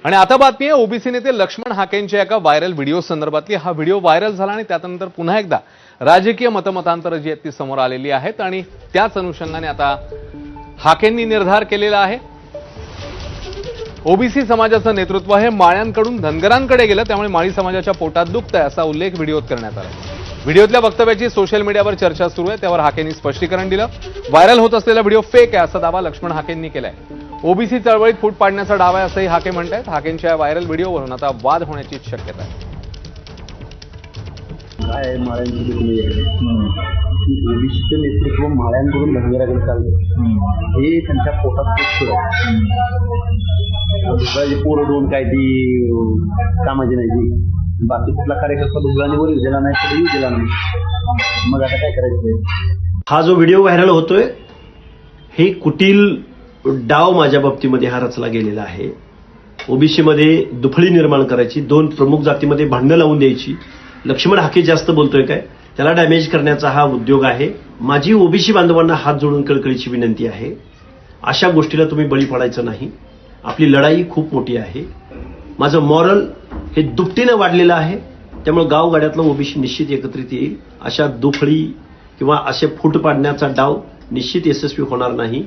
आणि आता बातमी आहे ओबीसी नेते लक्ष्मण हाकेंच्या एका व्हायरल व्हिडिओ संदर्भातली। हा व्हिडिओ व्हायरल झाला आणि त्यानंतर पुन्हा एकदा राजकीय मतमतांतर जी आहेत ती समोर आलेली आहेत आणि त्याच अनुषंगाने आता हाकेंनी निर्धार केलेला आहे। ओबीसी समाजाचं नेतृत्व हे माळ्यांकडून धनगरांकडे गेलं, त्यामुळे माळी समाजाच्या पोटात दुखतंय असा उल्लेख व्हिडिओत करण्यात आला। व्हिडिओतल्या वक्तव्याची सोशल मीडियावर चर्चा सुरू आहे, त्यावर हाकेंनी स्पष्टीकरण दिलं। व्हायरल होत असलेला व्हिडिओ फेक आहे असा दावा लक्ष्मण हाकेंनी केलाय। ओबीसी चळवळीत फूट पाडण्याचा डाव आहे असंही हाके म्हणतायत। हाकेंच्या व्हायरल व्हिडिओवरून आता वाद होण्याची शक्यता आहे। काय माळ्यांची दुखणी आहे, ओबीसीचं नेतृत्व माळ्यांकडून धनगराकडे चाललं, हे त्यांच्या पोटात दुसऱ्याची पोरं दोन काय ती कामाची नाही, ती बाकी कुठला कार्यकर्ता दुसऱ्याने वर दिला नाही तरी दिला नाही, मग आता काय करायचं। हा जो व्हिडिओ व्हायरल होतोय हे कुटील डाव माझ्या बाबतीमध्ये हा रचला गेलेला आहे। ओबीसी मध्ये दुफळी निर्माण करायची, दोन प्रमुख जातीमध्ये भांडणं लावून द्यायची। लक्ष्मण हाके जास्त बोलतोय काय, त्याला डॅमेज करण्याचा हा उद्योग आहे। माझी ओबीसी बांधवांना हात जोडून कळकळीची विनंती आहे, अशा गोष्टीला तुम्ही बळी पडायचं नाही। आपली लढाई खूप मोठी आहे। माझं मॉरल हे दुपटीनं वाढलेलं आहे, त्यामुळे गावगाड्यातलं ओबीसी निश्चित एकत्रित येईल। अशा दुफळी किंवा असे फूट पाडण्याचा डाव निश्चित यशस्वी होणार नाही।